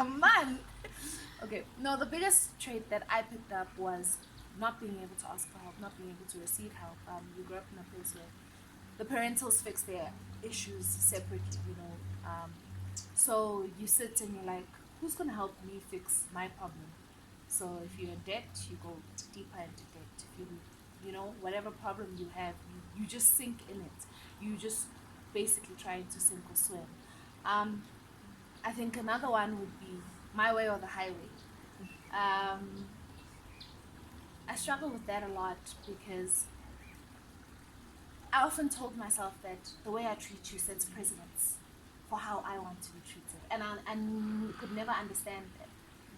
Man. Okay, no, the biggest trait that I picked up was not being able to ask for help, not being able to receive help. You grew up in a place where the parentals fix their issues separately, you know. So you sit and you're like, who's going to help me fix my problem? So if you're in debt, you go deeper into debt. If you know, whatever problem you have, you just sink in it. You just basically trying to sink or swim. I think another one would be my way or the highway. Um, I struggle with that a lot because I often told myself that the way I treat you sets precedence for how I want to be treated. And I could never understand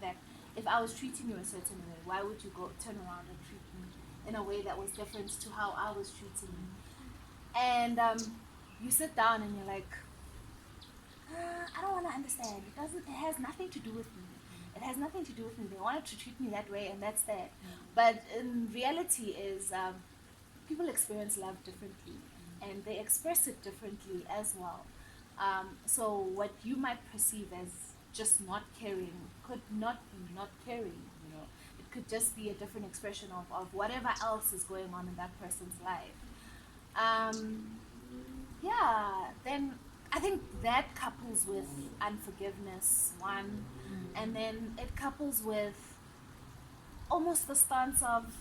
that if I was treating you a certain way, why would you go turn around and treat me in a way that was different to how I was treating you? And you sit down and you're like, I don't want to understand. It has nothing to do with me. It has nothing to do with me. They wanted to treat me that way, and that's that. But in reality, is people experience love differently, and they express it differently as well. So what you might perceive as just not caring could not be not caring. You know, it could just be a different expression of whatever else is going on in that person's life. Yeah, then I think that couples with unforgiveness, one, and then it couples with almost the stance of,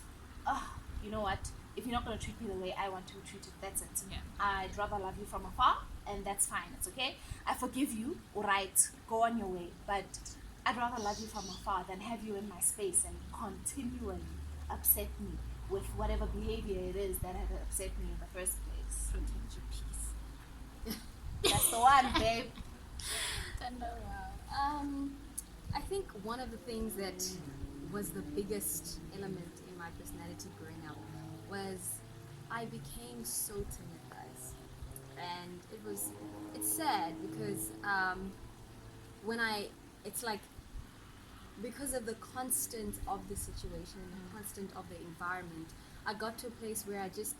oh, you know what? If you're not going to treat me the way I want to be treated, that's it. Yeah. I'd rather love you from afar, and that's fine. It's okay. I forgive you. All right, go on your way. But I'd rather love you from afar than have you in my space and continually upset me with whatever behavior it is that had upset me in the first place. Protect your peace. That's the one, babe. Wow. I think one of the things that was the biggest element in my personality growing up was I became so timid, guys, and it's sad because it's like because of the constant of the situation, the constant of the environment, I got to a place where I just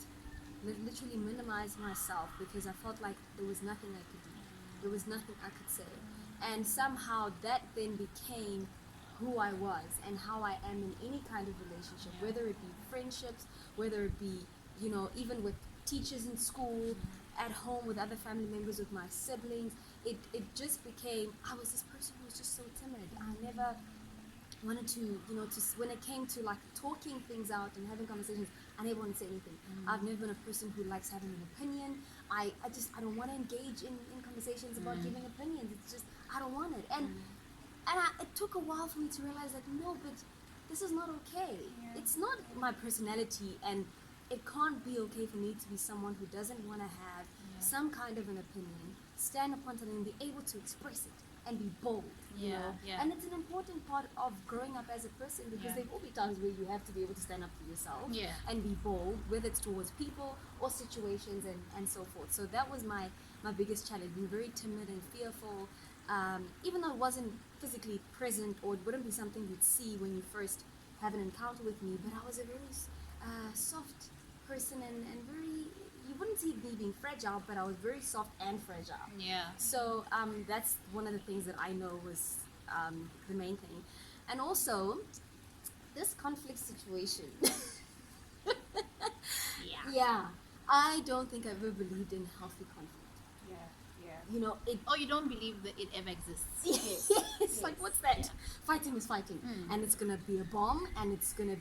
literally minimized myself because I felt like there was nothing I could do. There was nothing I could say. And somehow that then became who I was and how I am in any kind of relationship, whether it be friendships, whether it be, you know, even with teachers in school, at home with other family members, with my siblings. It just became, I was this person who was just so timid. I never wanted to, you know, when it came to like talking things out and having conversations, I never wanted to say anything. I've never been a person who likes having an opinion. I don't want to engage in conversations about giving opinions. It's just, I don't want it. And it took a while for me to realize that, no, but this is not okay. It's not my personality, and it can't be okay for me to be someone who doesn't want to have some kind of an opinion, stand upon something and be able to express it and be bold, you know. And it's an important part of growing up as a person, because there will be times where you have to be able to stand up for yourself and be bold, whether it's towards people or situations and so forth. So that was my biggest challenge, being very timid and fearful, even though it wasn't physically present, or it wouldn't be something you'd see when you first have an encounter with me, but I was a very soft person and very, you wouldn't see me being fragile, but I was very soft and fragile. So that's one of the things that I know was the main thing. And also, this conflict situation. I don't think I've ever believed in healthy conflict. You know, you don't believe that it ever exists. It's like, what's that? Fighting is fighting, and it's gonna be a bomb, and it's gonna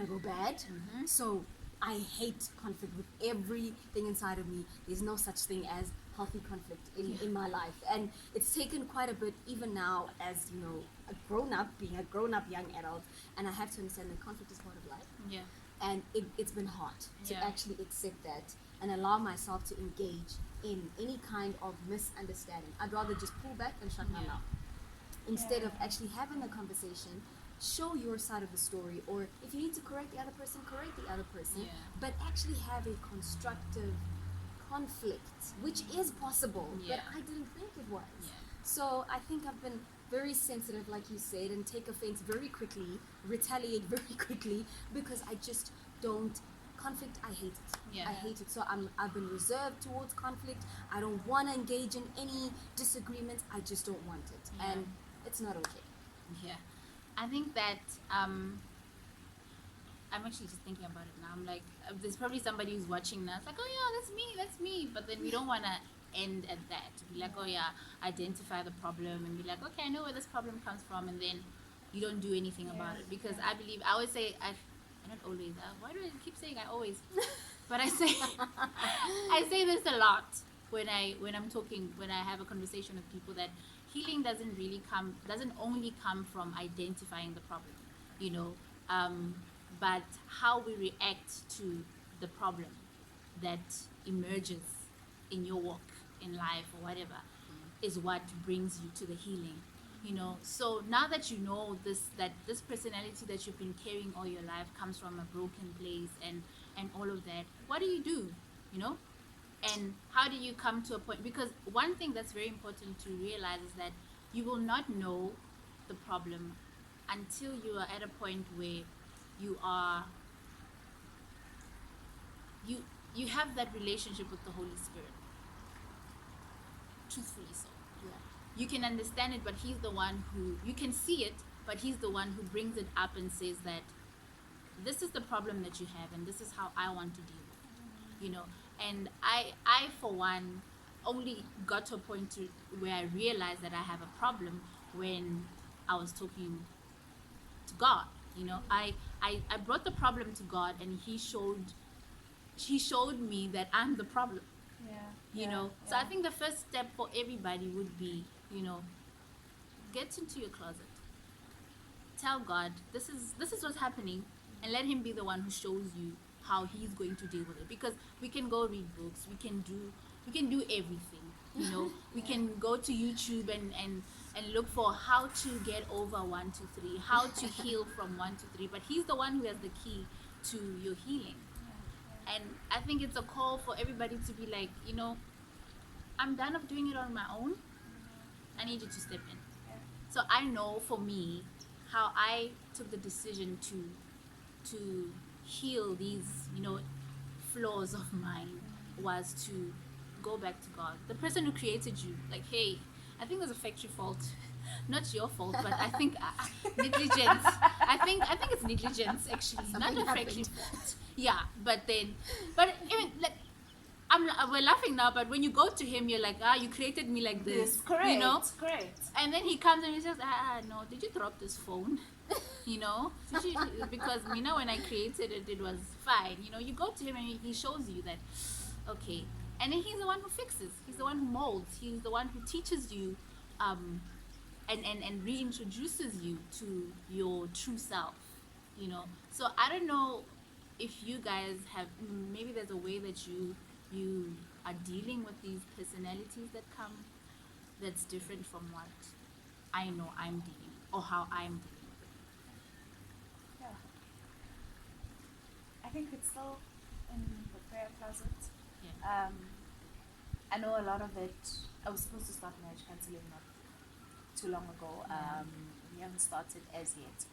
go bad. So I hate conflict with everything inside of me. There's no such thing as healthy conflict in my life, and it's taken quite a bit, even now as, you know, being a grown-up young adult, and I have to understand that conflict is part of life. And it's been hard to actually accept that and allow myself to engage in any kind of misunderstanding. I'd rather just pull back and shut my mouth instead of actually having a conversation. Show your side of the story, or if you need to correct the other person, but actually have a constructive conflict, which is possible, but I didn't think it was. So I think I've been very sensitive, like you said, and take offense very quickly, retaliate very quickly, because I just don't. Conflict, I hate it. I hate it. So I've been reserved towards conflict. I don't want to engage in any disagreements. I just don't want it. And it's not okay. Yeah, I think that I'm actually just thinking about it now. I'm like, there's probably somebody who's watching now. It's like, oh yeah, that's me. But then we don't want to end at that. Be like, oh yeah, identify the problem and be like, okay, I know where this problem comes from, and then you don't do anything about it. Because I believe, I always say, I not always. Why do I keep saying I always? But I say, I say this a lot when I'm talking, when I have a conversation with people, that healing doesn't only come from identifying the problem, you know, but how we react to the problem that emerges in your walk in life or whatever is what brings you to the healing, you know. So now that you know that this personality that you've been carrying all your life comes from a broken place and all of that, what do, you know, and how do you come to a point? Because one thing that's very important to realize is that you will not know the problem until you are at a point where you are you have that relationship with the Holy Spirit, truthfully so. Yeah. You can understand it, but he's the one who, you can see it, but he's the one who brings it up and says that this is the problem that you have and this is how I want to deal with it, you know. And I for one only got to a point where I realized that I have a problem when I was talking to God, you know. I brought the problem to God, and he showed me that I'm the problem, you know. So I think the first step for everybody would be, you know, get into your closet, tell God this is what's happening, and let him be the one who shows you how he's going to deal with it. Because we can go read books, we can do everything, you know. We can go to YouTube and look for how to get over 1 2 3, how to heal from 1 2 3, but he's the one who has the key to your healing. And I think it's a call for everybody to be like, you know, I'm done of doing it on my own. I need you to step in. So I know for me how I took the decision to heal these, you know, flaws of mine was to go back to God, the person who created you. Like, hey, I think there's a factory fault, not your fault, but I think negligence. I think it's negligence actually, not a factory fault. Yeah, but even like, we're laughing now, but when you go to him, you're like, you created me like this, correct, you know. correct. And then he comes and he says, no, did you drop this phone? You know, because you know, when I created it, it was fine. You know, you go to him and he shows you that, okay. And then he's the one who fixes. He's the one who molds. He's the one who teaches you, and reintroduces you to your true self. You know. So I don't know if you guys have, maybe there's a way that you are dealing with these personalities that come, that's different from what I know I'm dealing, or how I'm dealing with it. Yeah. I think it's still in the prayer closet. Yeah. I know a lot of it. I was supposed to start marriage counseling not too long ago. We haven't started as yet,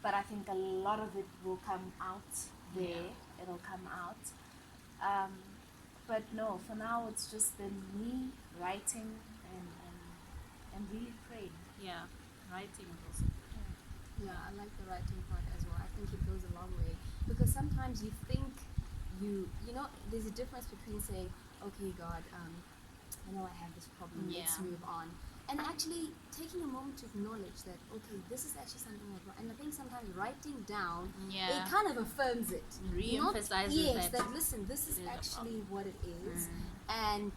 but I think a lot of it will come out there. It'll come out. But no, for now it's just been me writing and really praying. Yeah, writing is also good. Yeah, I like the writing part as well. I think it goes a long way, because sometimes you think you know, there's a difference between saying, okay, God, I know I have this problem, let's move on, and actually taking a moment to acknowledge that, okay, this is actually something like that. And I think sometimes writing down, it kind of affirms it, re-emphasizes that listen, this is actually what it is. And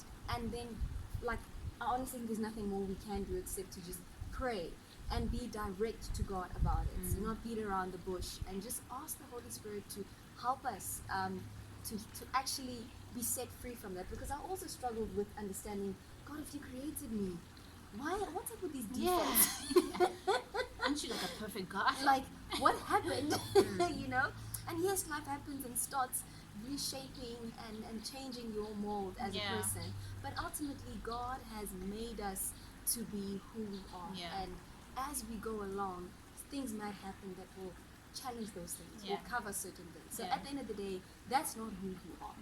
then, like, I honestly think there's nothing more we can do except to just pray and be direct to God about it. So not beat around the bush, and just ask the Holy Spirit to help us to actually be set free from that. Because I also struggled with understanding, God, if you created me, what's up with these defaults? Aren't you like a perfect God? Like, what happened? You know? And yes, life happens and starts reshaping and changing your mold as a person. But ultimately, God has made us to be who we are. And as we go along, things might happen that will challenge those things, will cover certain things. So at the end of the day, that's not who you are.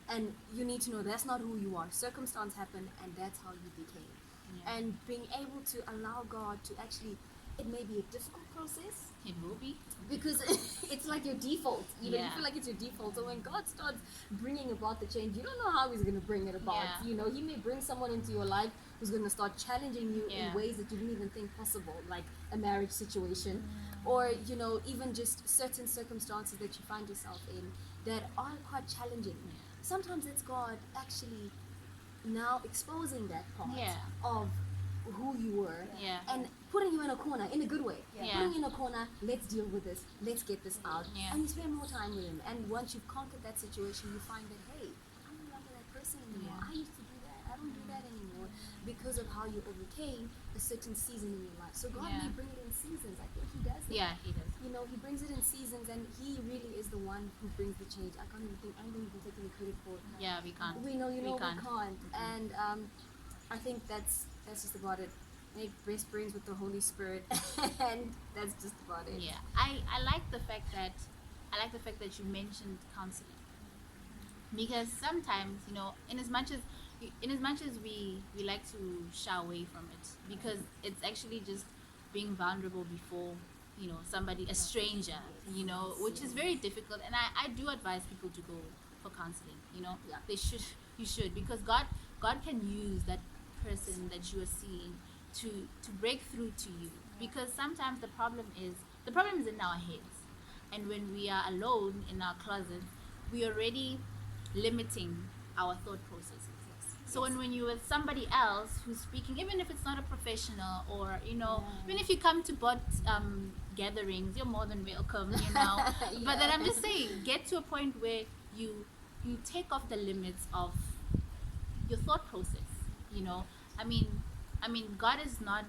And you need to know that's not who you are. Circumstance happened, and that's how you became. Yeah. and being able to allow God to actually, it may be a difficult process It will be. because it's like your default, you know, you Yeah. feel like it's your default. So when God starts bringing about the change, you don't know how he's going to bring it about. Yeah. You know, he may bring someone into your life who's going to start challenging you Yeah. in ways that you didn't even think possible, like a marriage situation, or, you know, even just certain circumstances that you find yourself in that are quite challenging. Sometimes it's God actually now exposing that part Yeah. of who you were, Yeah. and putting you in a corner in a good way. Yeah. Putting you in a corner, let's deal with this, let's get this out. Yeah. And you spend more time with him. And once you've conquered that situation, you find that, hey, I'm no longer that person anymore. Yeah. I used to do that. I don't do that anymore because of how you overcame a certain season in your life. So God Yeah. may bring it in seasons. I think he does that. Yeah, he does. You know, he brings it in seasons, and he really is the one who brings the change. I don't even take any credit for it. Yeah, we can't. We know, you know, we can't. can't. And I think that's just about it. Make best friends with the Holy Spirit, and that's just about it. Yeah, I like the fact that you mentioned counseling, because sometimes, you know, in as much as we like to shy away from it, because it's actually just being vulnerable before, you know, somebody, a stranger, you know, which is very difficult. And I do advise people to go for counseling. You know, Yeah. you should, because God can use that person that you are seeing to break through to you, because sometimes the problem is in our heads, and when we are alone in our closet, we are already limiting our thought processes. So when you're with somebody else who's speaking, even if it's not a professional, or, you know, even if you come to bot gatherings, you're more than welcome, you know. But then I'm just saying, get to a point where you take off the limits of your thought process, you know. I mean, God is not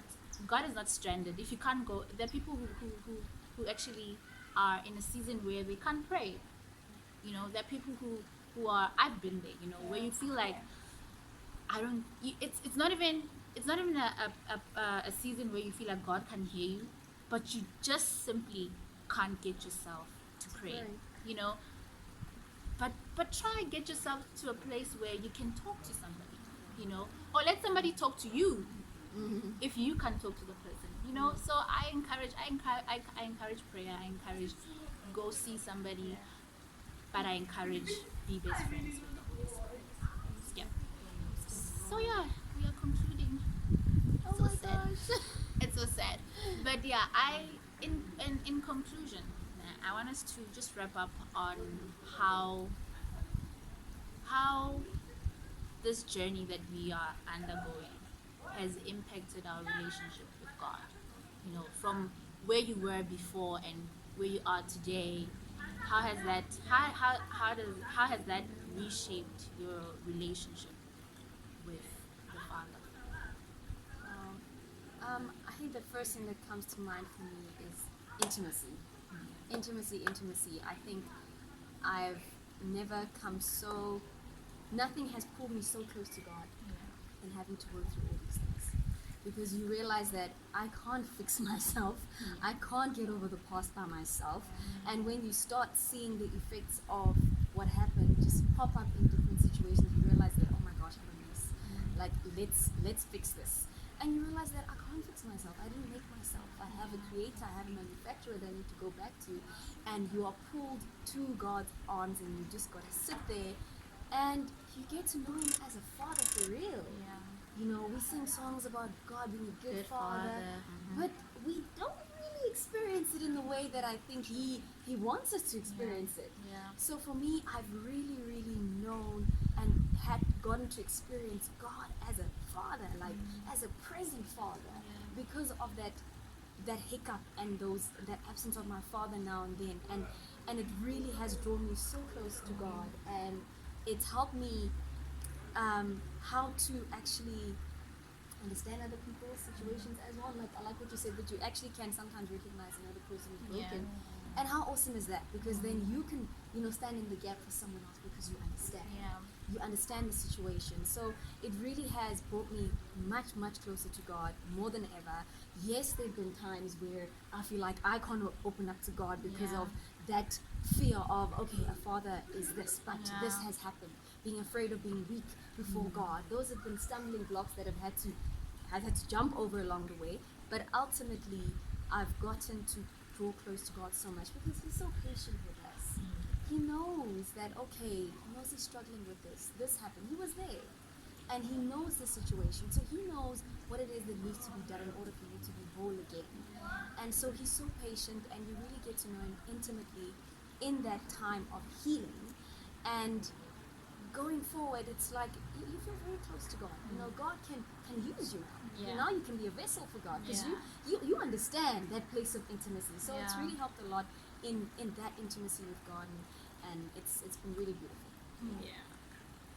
stranded. If you can't go, there are people who actually are in a season where they can't pray. You know, there are people who are, I've been there, you know, where you feel like, it's not even a season where you feel like God can hear you, but you just simply can't get yourself to pray, Right. you know. But try and get yourself to a place where you can talk to somebody, you know, or let somebody talk to you if you can't talk to the person, you know. So I encourage prayer. I encourage go see somebody, but I encourage be best friends with the Holy Spirit. Yeah. So yeah, we are concluding. Oh So my sad. gosh. It's so sad. But yeah, in conclusion, I want us to just wrap up on how this journey that we are undergoing has impacted our relationship with God. You know, from where you were before and where you are today, how has that reshaped your relationship with the Father? I think the first thing that comes to mind for me is intimacy. Intimacy. I think I've never come so. Nothing has pulled me so close to God than having to work through all these things. Because you realize that I can't fix myself. I can't get over the past by myself. And when you start seeing the effects of what happened just pop up in different situations, you realize that, oh my gosh, I'm a mess. Like, let's fix this. And you realize that I can't fix myself. I didn't make myself. I have a creator, I have a manufacturer that I need to go back to. And you are pulled to God's arms, and you just got to sit there, and you get to know him as a father for real. You know, we sing songs about God being a good father, but we don't really experience it in the way that I think he wants us to experience it. Yeah. So for me, I've really, really known and had gotten to experience God as a father, like as a present father, because of that hiccup and that absence of my father now and then, and it really has drawn me so close to God, and it's helped me how to actually understand other people's situations as well. Like, I like what you said, that you actually can sometimes recognize another person is broken. And how awesome is that? Because then you can, you know, stand in the gap for someone else because you understand. Yeah. You understand the situation. So it really has brought me much, much closer to God, more than ever. Yes, there have been times where I feel like I can't open up to God because Yeah. of that fear of, okay, a father is this, but this has happened. Being afraid of being weak before God. Those have been stumbling blocks that I've had to I've had to jump over along the way, but ultimately I've gotten to draw close to God so much because He's so patient with us. He knows that, okay, he knows he's struggling with this happened, he was there, and he knows the situation, so he knows what it is that needs to be done in order for you to be whole again. And so he's so patient, and you really get to know him intimately in that time of healing. And going forward, it's like you feel very close to God. You know, God can use you now. Yeah. Now you can be a vessel for God because Yeah. you understand that place of intimacy. So it's Yeah. really helped a lot in that intimacy with God, and it's been really beautiful. Yeah.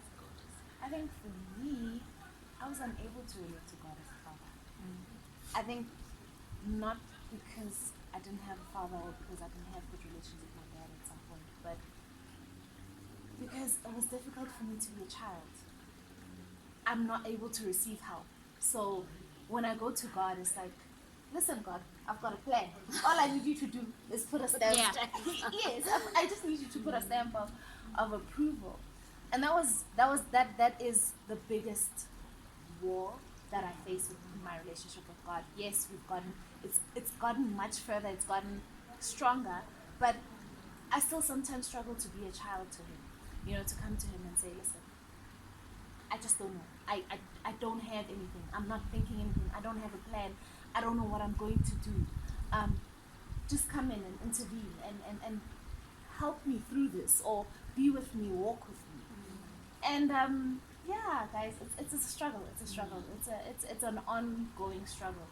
It's gorgeous. I think for me, I was unable to relate to God as a father. I think not because I didn't have a father or because I didn't have good relations with my dad at some point, but because it was difficult for me to be a child. I'm not able to receive help. So when I go to God, it's like, listen, God, I've got a plan. All I need you to do is put a stamp. Yeah. Yes, I just need you to put a stamp of approval. And that is the biggest war that I face with my relationship with God. Yes, it's gotten much further, it's gotten stronger, but I still sometimes struggle to be a child to him. You know, to come to him and say, listen, I just don't know. I don't have anything. I'm not thinking anything. I don't have a plan. I don't know what I'm going to do. Just come in and intervene and help me through this, or be with me, walk with me. And yeah, guys, it's a struggle. It's a struggle. It's an ongoing struggle,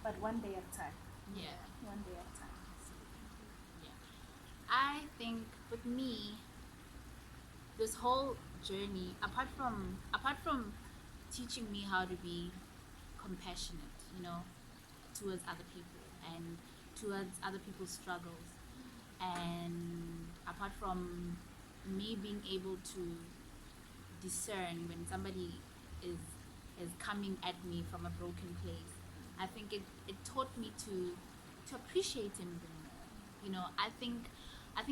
but one day at a time. Yeah. One day at a time. Yeah. I think with me, this whole journey, apart from teaching me how to be compassionate, you know, towards other people and towards other people's struggles, and apart from me being able to discern when somebody is coming at me from a broken place, I think it taught me to appreciate him even more. You know, I think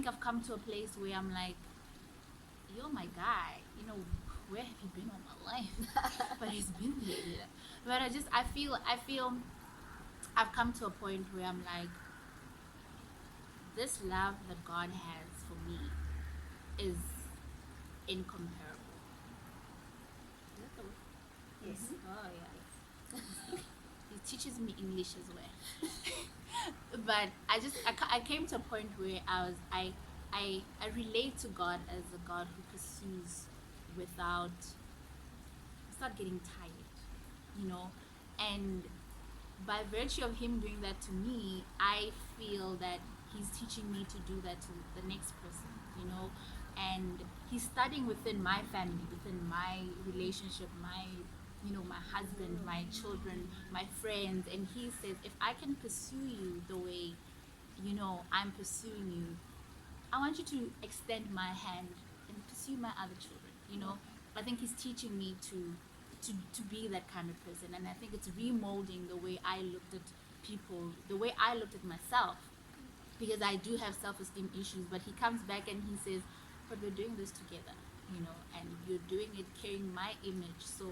I've come to a place where I'm like, you're my guy. You know, where have you been all my life? But he's been there. Yeah. But I feel I've come to a point where I'm like, this love that God has for me is incomparable. Is that the word? Yes. Oh yeah. He teaches me English as well. But I came to a point where I relate to God as a God who pursues without getting tired, you know, and by virtue of him doing that to me, I feel that he's teaching me to do that to the next person, you know, and he's studying within my family, within my relationship, my, you know, my husband, my children, my friends, and he says, if I can pursue you the way, you know, I'm pursuing you, I want you to extend my hand and pursue my other children, you know. I think he's teaching me to be that kind of person, and I think it's remolding the way I looked at people, the way I looked at myself, because I do have self-esteem issues. But he comes back and he says, but we're doing this together, you know, and you're doing it carrying my image, so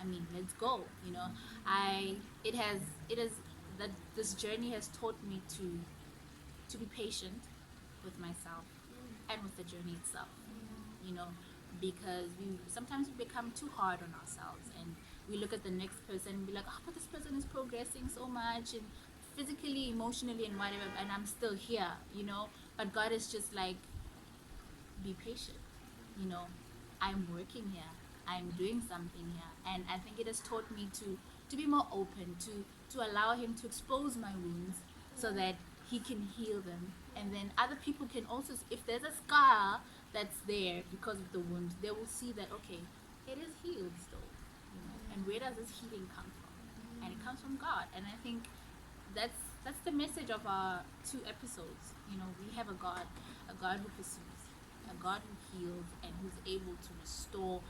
I mean, let's go, you know. It has that this journey has taught me to be patient with myself and with the journey itself, you know, because sometimes we become too hard on ourselves, and we look at the next person and be like, oh, but this person is progressing so much, and physically, emotionally, and whatever, and I'm still here, you know. But God is just like, be patient, you know. I'm working here, I'm doing something here, and I think it has taught me to be more open, to allow him to expose my wounds so that he can heal them, and then other people can also, if there's a scar that's there because of the wound, they will see that, okay, it is healed still, you know. And where does this healing come from? And it comes from God. And I think that's the message of our 2 episodes. You know, we have a God who pursues, a God who heals, and who's able to restore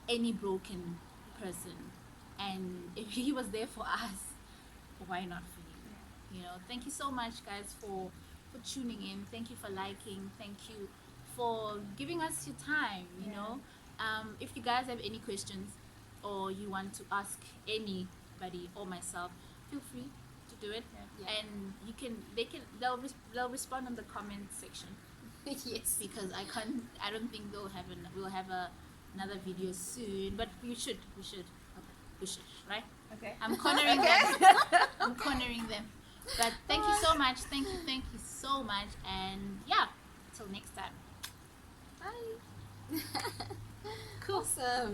any broken person. And if he was there for us, why not for you? You know, thank you so much, guys, for tuning in. Thank you for liking. Thank you for giving us your time, you know. If you guys have any questions, or you want to ask any anybody or myself, feel free to do it. Yeah. And they'll respond on the comment section, Yes. because I don't think we'll have another video soon, but we should, right? Okay. I'm cornering them. I'm cornering them. But thank you so much. Thank you so much. And yeah, till next time. Bye. Cool. Awesome.